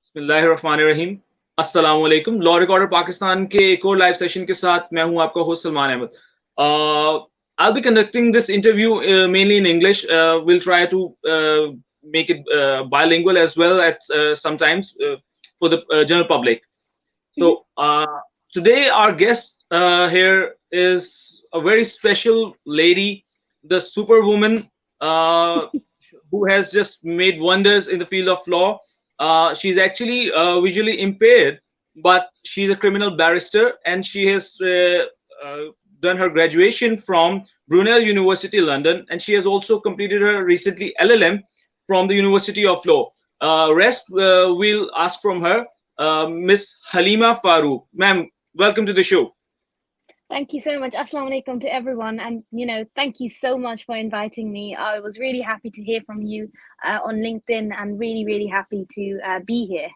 बिस्मिल्लाहिर्रहमानिर्रहीम अस्सलाम वालेकुम। लॉ रिकॉर्डर पाकिस्तान के एक और लाइव सेशन के साथ मैं हूं आपका host Salman Ahmed. I'll be conducting this interview mainly in English. We'll try to make it bilingual as well at sometimes for the general public. So Mhm. today our guest here is a very special lady, the superwoman, uh, who has just made wonders in the field of law. She's actually visually impaired, but she's a criminal barrister, and she has uh, done her graduation from Brunel University, London, and she has also completed her recently LLM from the University of Law. Rest we'll ask from her, Miss Haleemah Farooq. Ma'am, welcome to the show. Thank you so much. Assalamu alaikum to everyone. And, thank you so much for inviting me. I was really happy to hear from you on LinkedIn and really, really happy to be here.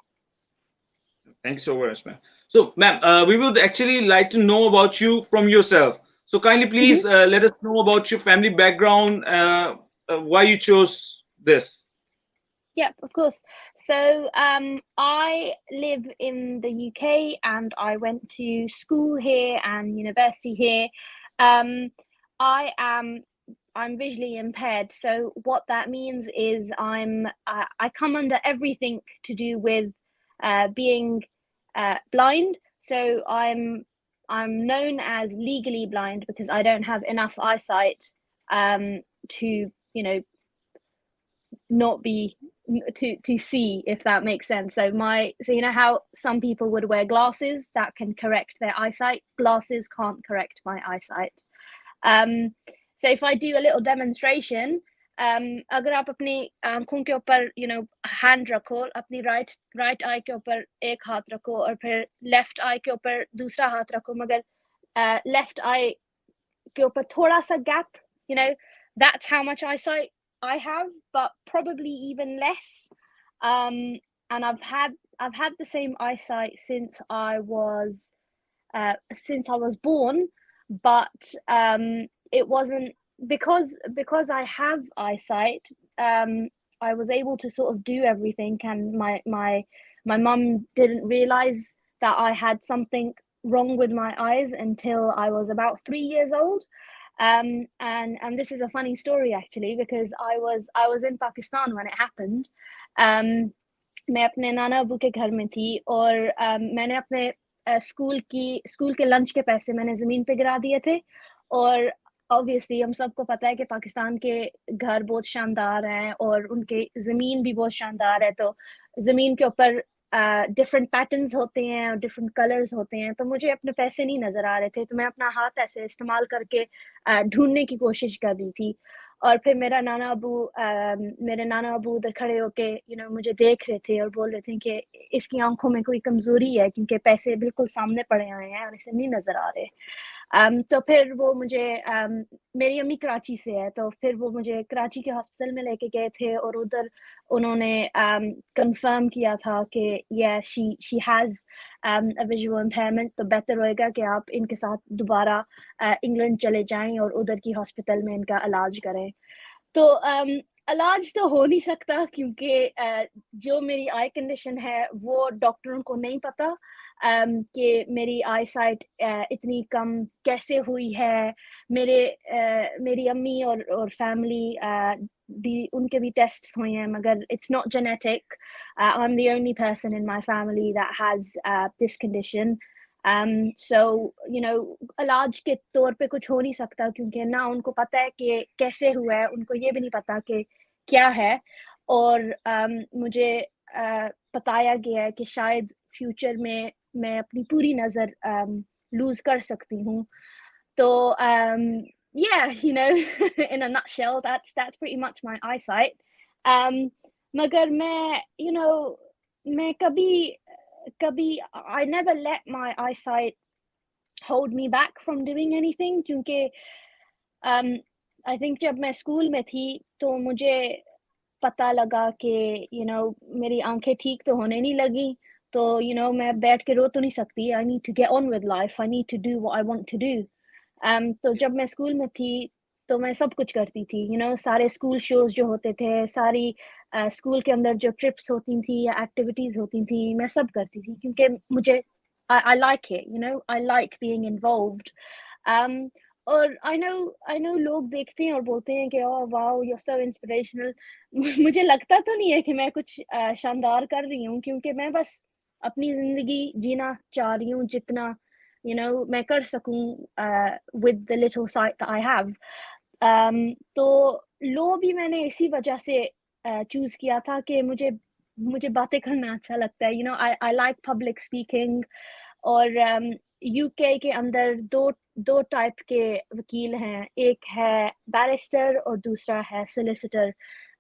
Thanks so much, ma'am. So, ma'am, we would actually like to know about you from yourself. So, kindly Mhm. please let us know about your family background, why you chose this. Yep, of course. So I live in the UK and I went to school here and university here. Um, I am I'm visually impaired. So what that means is I come under everything to do with being blind. So I'm known as legally blind because I don't have enough eyesight to not be to see, if that makes sense. So you know how some people would wear glasses that can correct their eyesight, glasses can't correct my eyesight. um so if I do a little demonstration, अगर आप अपनी आंखों के ऊपर hand रखो, अपनी right I के ऊपर एक हाथ रखो और फिर लेफ्ट आई के ऊपर दूसरा हाथ रखो, मगर लेफ्ट आई के ऊपर थोड़ा सा gap, that's how much eyesight I have, but probably even less. And I've had the same eyesight since I was born, but it wasn't because I have eyesight. I was able to sort of do everything, and my mum didn't realize that I had something wrong with my eyes until I was about 3 years old. And this is a funny story actually, because I was in Pakistan when it happened. मैं अपने नाना अबू के घर में थी और मैंने अपने school के लंच के पैसे मैंने ज़मीन पे गिरा दिए थे। और ऑब्वियसली हम सबको पता है कि पाकिस्तान के घर बहुत शानदार हैं और उनके ज़मीन भी बहुत शानदार है, तो ज़मीन के ऊपर डिफरेंट पैटर्न्स होते हैं और डिफरेंट कलर्स होते हैं, तो मुझे अपने पैसे नहीं नज़र आ रहे थे, तो मैं अपना हाथ ऐसे इस्तेमाल करके ढूँढने की कोशिश कर रही थी। और फिर मेरे नाना अबू उधर खड़े होके मुझे देख रहे थे और बोल रहे थे कि इसकी आंखों में कोई कमजोरी है, क्योंकि पैसे बिल्कुल सामने पड़े हुए हैं और इसे नहीं नजर आ रहे। तो फिर वो मुझे मेरी अम्मी कराची से है, तो फिर वो मुझे कराची के हॉस्पिटल में लेके गए थे और उधर उन्होंने कंफर्म किया था कि she has a visual impairment, तो बेहतर होएगा कि आप इनके साथ दोबारा इंग्लैंड चले जाएं और उधर की हॉस्पिटल में इनका इलाज करें। तो इलाज तो हो नहीं सकता, क्योंकि जो मेरी आई कंडीशन है वो डॉक्टरों को नहीं पता कि मेरी आई साइट इतनी कम कैसे हुई है। मेरी अम्मी और फैमिली भी उनके भी टेस्ट हुए हैं, मगर it's not genetic. I am the only person in my family that has this condition. So इलाज के तौर पे कुछ हो नहीं सकता, क्योंकि ना उनको पता है कि कैसे हुआ है, उनको ये भी नहीं पता कि क्या है। और मुझे बताया गया है कि शायद फ्यूचर में मैं अपनी पूरी नज़र लूज़ कर सकती हूँ। तो yeah, in a nutshell, that's pretty much my eyesight. मगर मैं कभी I never let my eyesight hold me back from doing anything, क्योंकि I think जब मैं स्कूल में थी तो मुझे पता लगा कि मेरी आंखें ठीक तो होने नहीं लगी, तो मैं बैठ के रो तो नहीं सकती। I need to get on with life, I need to do what I want to do. तो जब मैं स्कूल में थी तो मैं सब कुछ करती थी, सारे स्कूल शोज जो होते थे, सारी स्कूल के अंदर जो ट्रिप्स होती थी या एक्टिविटीज होती थी, मैं सब करती थी, क्योंकि मुझे I like it, I like being involved. um और I know लोग देखते हैं और बोलते हैं कि oh wow you're so inspirational. मुझे लगता तो नहीं है कि मैं कुछ शानदार कर रही हूँ, क्योंकि मैं बस अपनी जिंदगी जीना चाह रही हूँ जितना मैं कर सकूं with the little sight that I have. तो लो भी मैंने इसी वजह से चूज किया था कि मुझे मुझे बातें करना अच्छा लगता है, I like public speaking. और यूके के अंदर दो दो टाइप के वकील हैं, एक है बैरिस्टर और दूसरा है सोलिसिटर.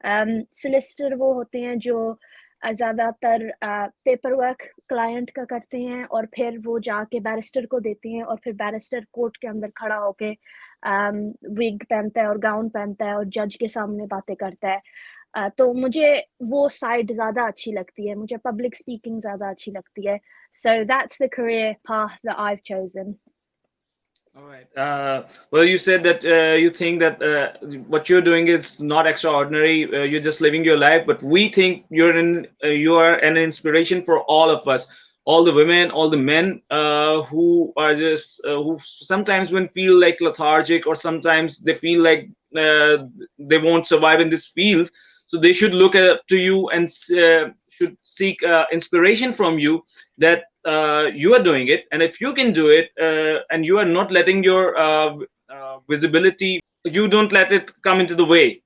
सोलिसिटर वो होते हैं जो ज़्यादातर पेपर वर्क क्लाइंट का करते हैं, और फिर वो जाके बैरिस्टर को देते हैं, और फिर बैरिस्टर कोर्ट के अंदर खड़ा होके विग पहनता है और गाउन पहनता है और जज के सामने बातें करता है. तो मुझे वो साइड ज़्यादा अच्छी लगती है, मुझे पब्लिक स्पीकिंग ज़्यादा अच्छी लगती है. So that's the career path that I've chosen. All right. Well, you said that you think that what you're doing is not extraordinary. You're just living your life, but we think you are an inspiration for all of us, all the women, all the men who are just who sometimes when feel like lethargic, or sometimes they feel like they won't survive in this field. So they should look to you and should seek inspiration from you, that you are doing it, and if you can do it, and you are not letting your visibility, you don't let it come into the way,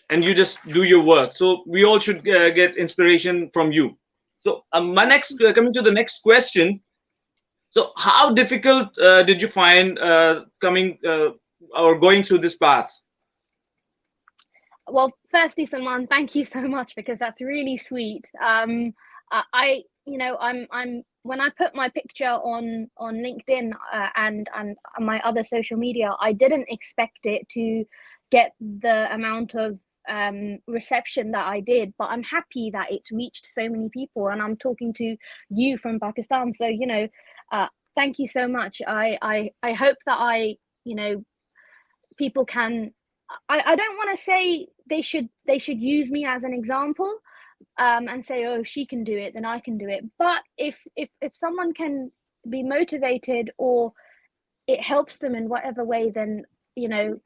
and you just do your work. So we all should get inspiration from you. So my next coming to the next question. So how difficult did you find coming or going through this path? Well, firstly, Salman, thank you so much, because that's really sweet. I'm when I put my picture on LinkedIn and my other social media, I didn't expect it to get the amount of reception that I did, but I'm happy that it's reached so many people, and I'm talking to you from Pakistan. So thank you so much. I hope that people can. I don't want to say they should use me as an example and say, oh, she can do it, then I can do it. But if someone can be motivated, or it helps them in whatever way, then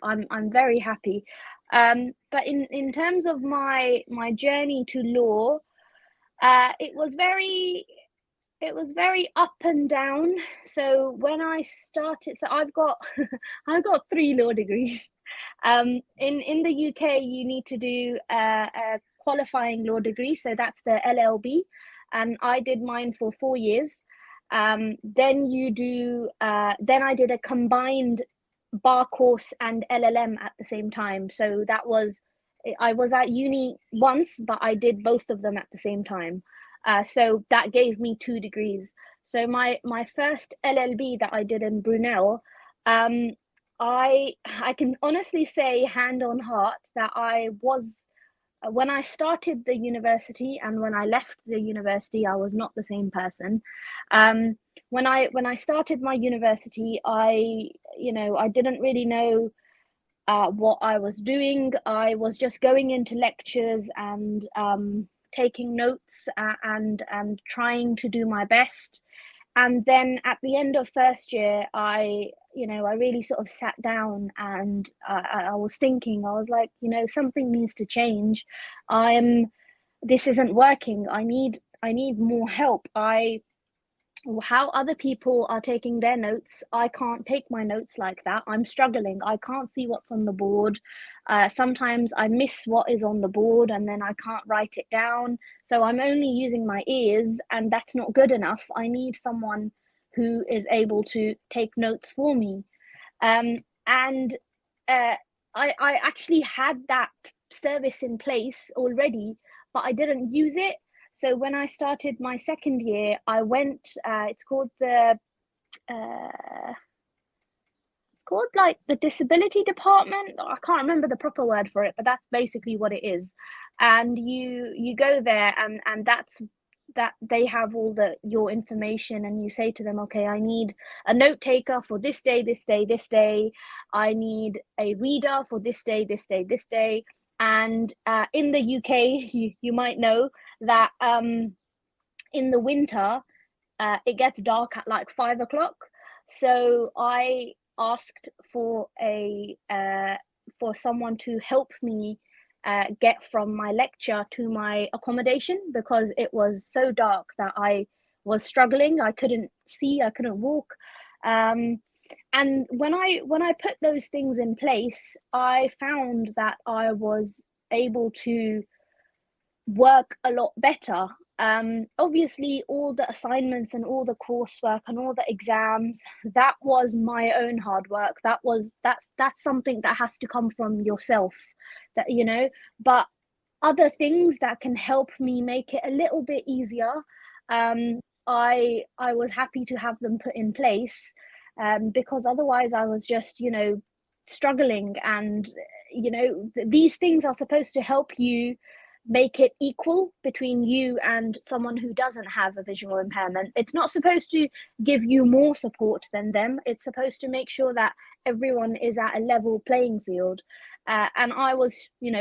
I'm very happy. But in terms of my journey to law, it was very up and down. So when I started, so I've got I've got 3 law degrees. In the UK, you need to do a qualifying law degree, so that's the LLB, and I did mine for 4 years. Then you do then I did a combined bar course and LLM at the same time. So I was at uni once, but I did both of them at the same time. So that gave me 2 degrees. So my first LLB that I did in Brunel, I can honestly say, hand on heart, that I was, when I started the university and when I left the university, I was not the same person. When I started my university, I didn't really know what I was doing. I was just going into lectures and taking notes and trying to do my best. And then at the end of first year, I really sort of sat down, and I was thinking, I was like, something needs to change. This isn't working. I need more help. How other people are taking their notes, I can't take my notes like that. I'm struggling. I can't see what's on the board. Sometimes I miss what is on the board, and then I can't write it down. So I'm only using my ears, and that's not good enough. I need someone who is able to take notes for me. And I actually had that service in place already, but I didn't use it. So when I started my second year, I went. It's called like the disability department. I can't remember the proper word for it, but that's basically what it is. And you go there, and that's that they have all your information, and you say to them, okay, I need a note taker for this day, this day, this day. I need a reader for this day, this day, this day. And in the UK, you might know that in the winter, it gets dark at like 5 o'clock. So I asked for someone to help me get from my lecture to my accommodation, because it was so dark that I was struggling. I couldn't see, I couldn't walk. And when I put those things in place, I found that I was able to work a lot better. Obviously, all the assignments and all the coursework and all the exams, that was my own hard work. That's something that has to come from yourself, that but other things that can help me make it a little bit easier, I was happy to have them put in place, because otherwise I was just struggling. And these things are supposed to help you make it equal between you and someone who doesn't have a visual impairment. It's not supposed to give you more support than them. It's supposed to make sure that everyone is at a level playing field. And I was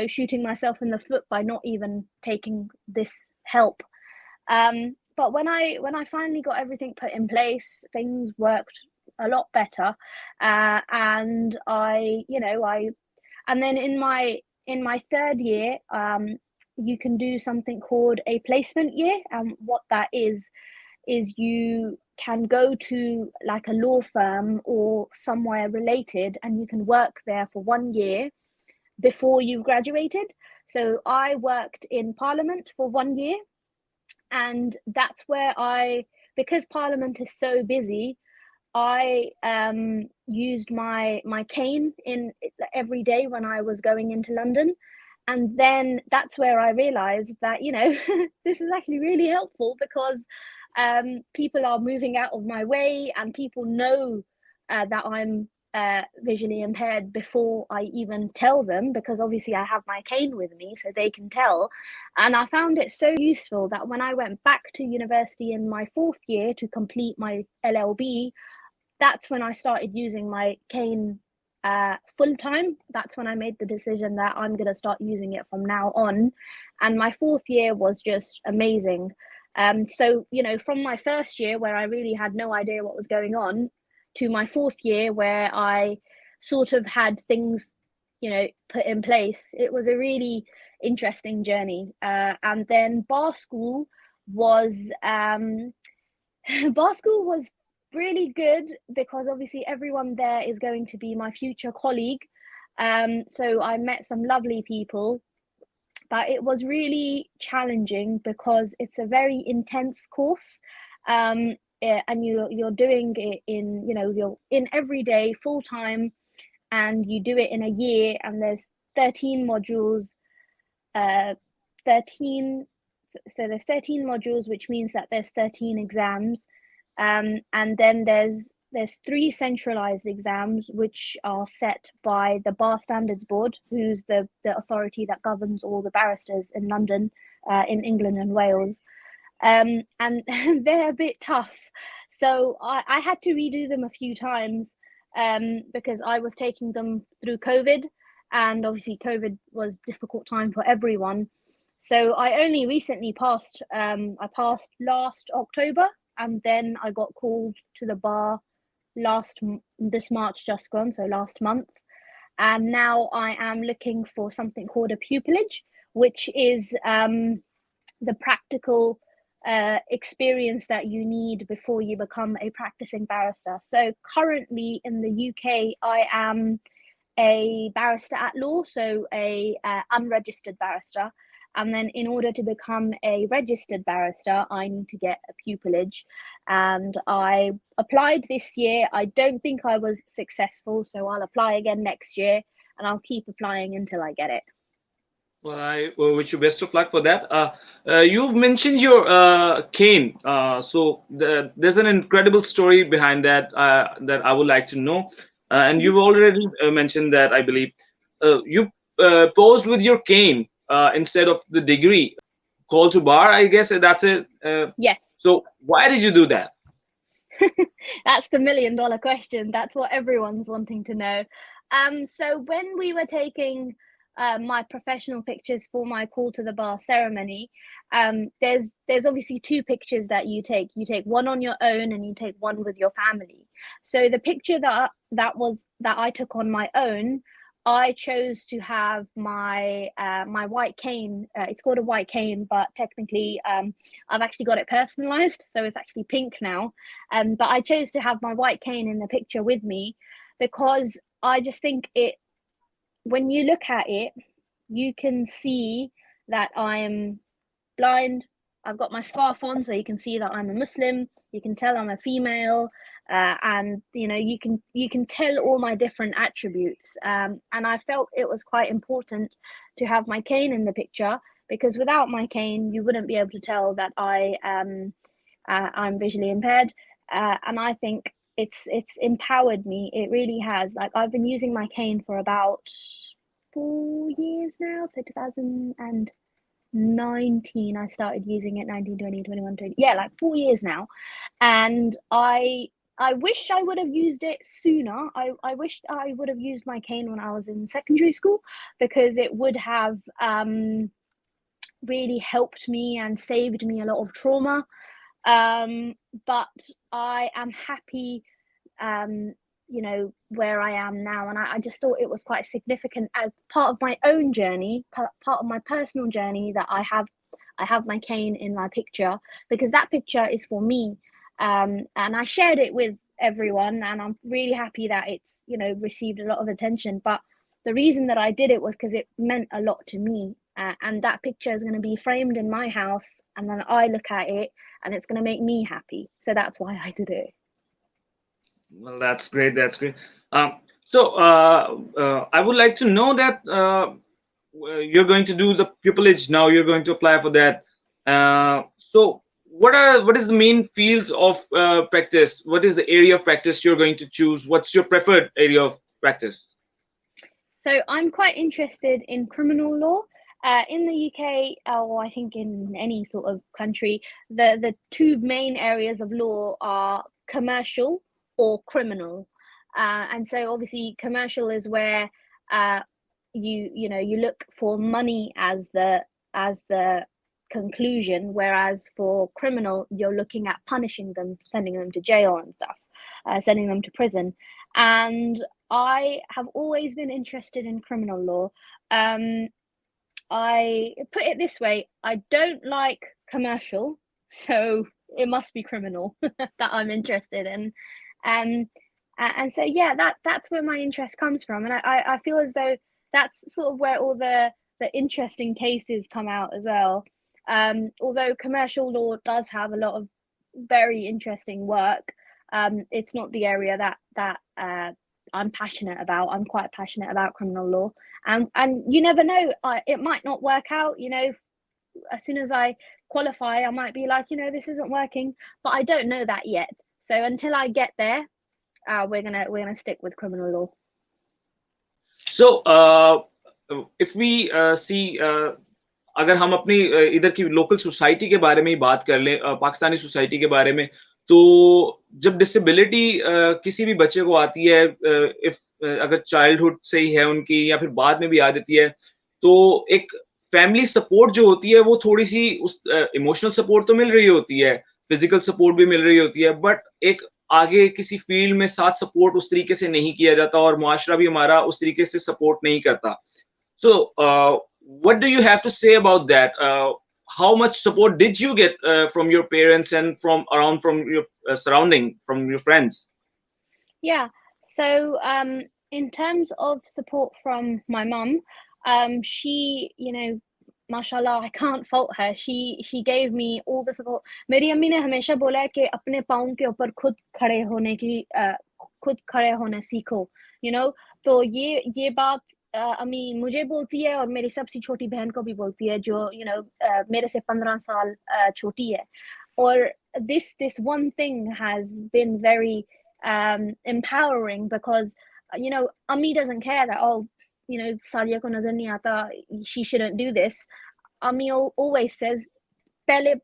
shooting myself in the foot by not even taking this help. But when I finally got everything put in place, things worked a lot better. And and then in my third year, you can do something called a placement year. And what that is you can go to like a law firm or somewhere related, and you can work there for 1 year before you've graduated. So I worked in Parliament for 1 year, and that's where because Parliament is so busy, I used my cane in every day when I was going into London. And then that's where I realized that this is actually really helpful, because people are moving out of my way, and people know that I'm visually impaired before I even tell them, because obviously I have my cane with me, so they can tell. And I found it so useful that when I went back to university in my 4th year to complete my LLB, that's when I started using my cane full time. That's when I made the decision that I'm going to start using it from now on. And my 4th year was just amazing. So from my 1st year, where I really had no idea what was going on, to my 4th year, where I sort of had things put in place, it was a really interesting journey. And then bar school was bar school was really good, because obviously everyone there is going to be my future colleague. So I met some lovely people, but it was really challenging because it's a very intense course. And you're doing it in you're in every day full time, and you do it in a year, and there's 13 modules. 13 So there's 13 modules, which means that there's 13 exams. And then there's 3 centralized exams, which are set by the Bar Standards Board, who's the authority that governs all the barristers in London, in England and Wales. And they're a bit tough. So I had to redo them a few times, because I was taking them through COVID, and obviously COVID was a difficult time for everyone. So I only recently passed. I passed last October, and then I got called to the bar this March just gone, so last month. And now I am looking for something called a pupillage, which is the practical experience that you need before you become a practicing barrister. So currently in the UK, I am a barrister at law, so a unregistered barrister. And then in order to become a registered barrister, I need to get a pupillage. And I applied this year. I don't think I was successful, so I'll apply again next year, and I'll keep applying until I get it. Well, I wish you best of luck for that. You've mentioned your cane. So there's an incredible story behind that that I would like to know. And you've already mentioned that, I believe. You posed with your cane instead of the degree. call to bar, I guess that's it. Yes. So why did you do that? That's the $1,000,000 question. That's what everyone's wanting to know. So when we were taking my professional pictures for my call to the bar ceremony, there's obviously two pictures that you take. You take one on your own and you take one with your family. So the picture that I took on my own, I chose to have my my white cane. It's called a white cane, but technically I've actually got it personalized, so it's actually pink now. But I chose to have my white cane in the picture with me because I just think it, when you look at it, you can see that I'm blind. I've got my scarf on, so you can see that I'm a Muslim. You can tell I'm a female, and you can tell all my different attributes. And I felt it was quite important to have my cane in the picture because without my cane, you wouldn't be able to tell that I'm visually impaired. And I think it's empowered me. It really has. Like, I've been using my cane for about 4 years now, so 2019 I started using it, 19, 20, 21, 20, yeah, like 4 years now. And I wish I would have used it sooner. I wish I would have used my cane when I was in secondary school because it would have really helped me and saved me a lot of trauma. But I am happy, where I am now. And I just thought it was quite significant as part of my own journey, part of my personal journey, that I have my cane in my picture because that picture is for me. And I shared it with everyone, and I'm really happy that it's, received a lot of attention. But the reason that I did it was because it meant a lot to me. And that picture is going to be framed in my house, and then I look at it and it's going to make me happy. So that's why I did it. Well, that's great. That's great. So I would like to know that you're going to do the pupillage now. You're going to apply for that. So what is the main fields of practice? What is the area of practice you're going to choose? What's your preferred area of practice? So I'm quite interested in criminal law. In the UK, or I think in any sort of country, the two main areas of law are commercial or criminal. And so obviously commercial is where you look for money as the conclusion, whereas for criminal you're looking at punishing them, sending them to jail and stuff, sending them to prison. And I have always been interested in criminal law. I put it this way, I don't like commercial, so it must be criminal that I'm interested in. And so yeah, that's where my interest comes from. And I feel as though that's sort of where all the interesting cases come out as well. Although commercial law does have a lot of very interesting work, it's not the area that I'm passionate about. I'm quite passionate about criminal law. And you never know, it might not work out, as soon as I qualify, I might be like, this isn't working, but I don't know that yet. So until I get there, we're gonna stick with criminal law. So if we see, अगर हम अपनी इधर की local society के बारे में ही बात कर लें, पाकिस्तानी सोसाइटी के बारे में, तो जब डिसेबिलिटी किसी भी बच्चे को आती है, इफ अगर चाइल्डहुड से ही है उनकी या फिर बाद में भी आ जाती है, तो एक फैमिली सपोर्ट जो होती है वो थोड़ी सी उस इमोशनल सपोर्ट तो मिल रही होती है, फिजिकल सपोर्ट भी मिल रही होती है, बट एक आगे किसी फील्ड में साथ सपोर्ट उस तरीके से नहीं किया जाता और मुआशरा भी हमारा उस तरीके से सपोर्ट नहीं करता. So what do you have to say about that? How much support did you get from your parents and from your surrounding, from your friends? Yeah. So in terms of support from my mum, she, mashallah, I can't fault her. She gave me all the support. मेरी अम्मी ने हमेशा बोला है कि अपने पाँव के ऊपर खुद खड़े होना सीखो, तो ये बात अम्मी मुझे बोलती है और मेरी सबसे छोटी बहन को भी बोलती है, जो मेरे से 15 साल छोटी है. और this one thing has been very empowering because Ami doesn't care that Sadia ko nazar nahi aata, she shouldn't do this. Ami always says पहले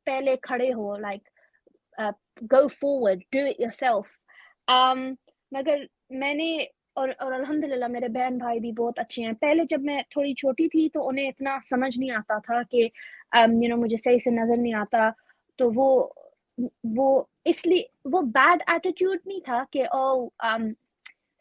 पहले खड़े हो, like go forward, do it yourself. मगर मैंने और अल्हम्दुलिल्लाह मेरे बहन भाई भी बहुत अच्छे हैं. पहले जब मैं थोड़ी छोटी थी तो उन्हें इतना समझ नहीं आता था कि मुझे सही से नज़र नहीं आता, तो वो इसलिए वो बैड एटीट्यूड नहीं था कि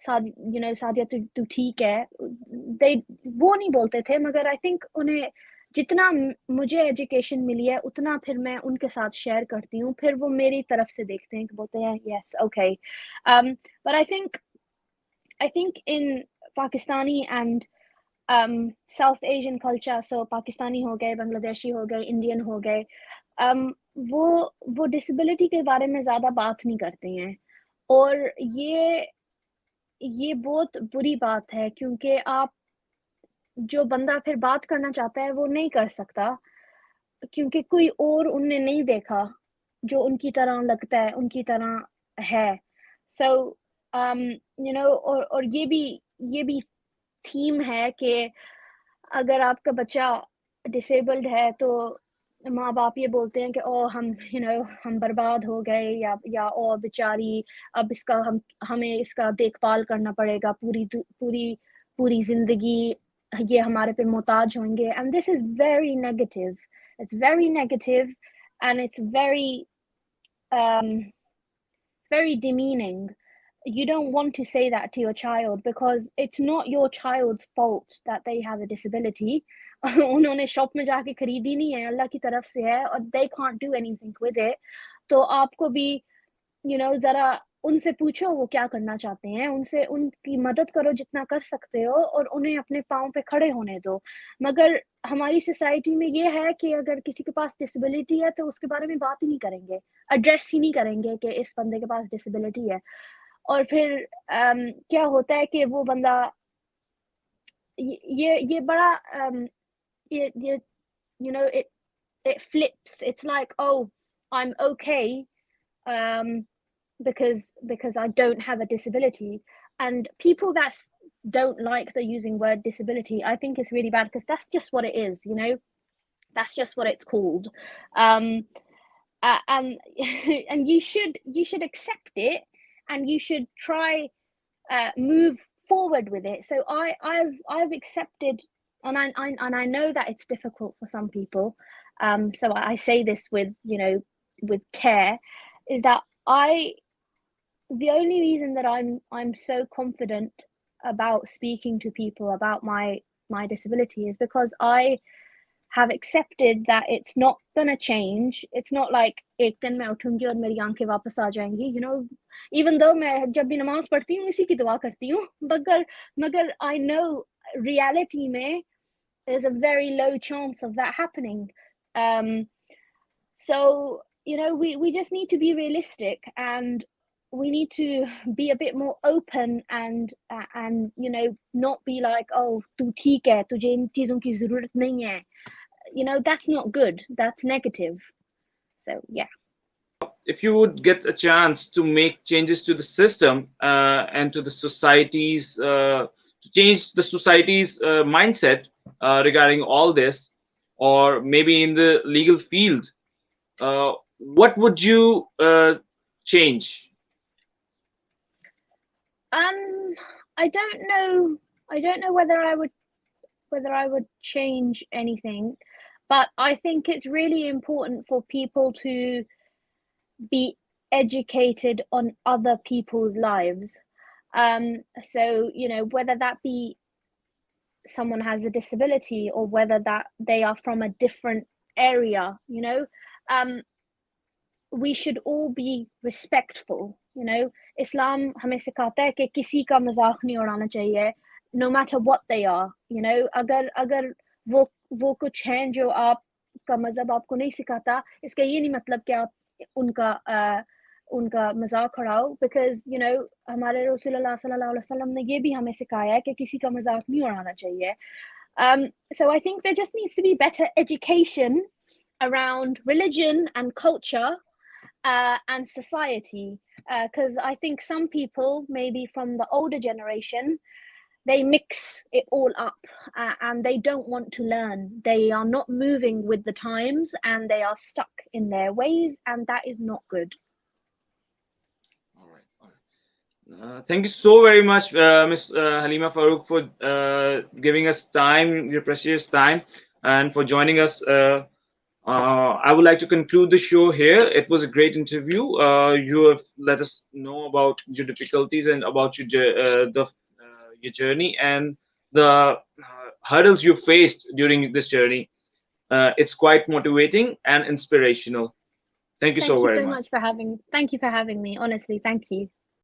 सादिया तू ठीक है, वो नहीं बोलते थे, मगर आई थिंक उन्हें जितना मुझे एजुकेशन मिली है उतना फिर मैं उनके साथ शेयर करती हूँ, फिर वो मेरी तरफ से देखते हैं कि बोलते हैं yes okay. But I think in Pakistani and South Asian culture, so Pakistani हो गए, बांग्लादेशी हो गए, इंडियन हो गए, वो डिसेबिलिटी के बारे में ज़्यादा बात नहीं करते हैं, और ये बहुत बुरी बात है, क्योंकि आप जो बंदा फिर बात करना चाहता है वो नहीं कर सकता, क्योंकि कोई और उनने नहीं देखा जो उनकी तरह लगता है, उनकी तरह है. सो और ये भी थीम है कि अगर आपका बच्चा डिसेबल्ड है तो माँ बाप ये बोलते हैं कि ओ हम बर्बाद हो गए, या ओ बेचारी, अब हमें इसका देखभाल करना पड़ेगा पूरी पूरी पूरी जिंदगी, ये हमारे पे मोहताज होंगे. And this is very negative, it's very negative, and it's very demeaning. You don't want to say that to your child, because it's not your child's fault that they have a disability. उन्होंने shop में जाके खरीदी नहीं है, अल्लाह की तरफ से है, और they can't do anything with it. तो आपको भी ज़रा उनसे पूछो वो क्या करना चाहते हैं, उनसे उनकी मदद करो जितना कर सकते हो, और उन्हें अपने पाँव पे खड़े होने दो. मगर हमारी सोसाइटी में ये है कि अगर किसी के पास डिसेबिलिटी है तो उसके बारे में बात ही नहीं करेंगे, एड्रेस ही नहीं करेंगे कि इस बंदे के पास डिसेबिलिटी है. और फिर क्या होता है कि वो बंदा ये बड़ा ये it flips. It's like, oh, I'm okay because I don't have a disability. And people that don't like the using word disability, I think it's really bad, because that's just what it is, that's just what it's called. And and you should accept it, and you should try move forward with it. So I've accepted, and I know that it's difficult for some people. So I say this with with care, is that the only reason that I'm so confident about speaking to people about my disability is because I have accepted that it's not gonna change. It's not like एक दिन मैं उठूंगी और मेरी आंखें वापस आ जाएंगी, even though मैं जब भी नमाज पढ़ती हूँ इसी की दुआ करती हूँ, मगर I know reality में there's a very low chance of that happening. So we just need to be realistic, and we need to be a bit more open, and not be like, oh तू ठीक है, तुझे इन चीजों की जरूरत नहीं है. That's not good, that's negative. So yeah. If you would get a chance to make changes to the system and to the society's to change the society's mindset regarding all this, or maybe in the legal field, what would you change? I don't know whether I would change anything, but I think it's really important for people to be educated on other people's lives. So whether that be someone has a disability, or whether that they are from a different area, we should all be respectful. Islam हमें सिखाता है कि किसी का मजाक नहीं उड़ाना चाहिए, no matter what they are. अगर वो कुछ हैं जो आपका मजहब आपको नहीं सिखाता, इसका ये नहीं मतलब कि आप उनका मजाक उड़ाओ, because हमारे रसूलुल्लाह सल्लल्लाहु अलैहि वसल्लम ने ये भी हमें सिखाया है कि किसी का मजाक नहीं उड़ाना चाहिए. So I think there just needs to be better education around religion and culture and society, because I think some people, maybe from the older generation, they mix it all up, and they don't want to learn. They are not moving with the times, and they are stuck in their ways, and that is not good. All right. All right. Thank you so very much, Miss Haleemah Farooq, for giving us time, your precious time, and for joining us. I would like to conclude the show here. It was a great interview. You have let us know about your difficulties and about your journey and the hurdles you faced during this journey. It's quite motivating and inspirational. Thank you so Thank you very so much. much for having. Thank you for having me. Honestly, thank you.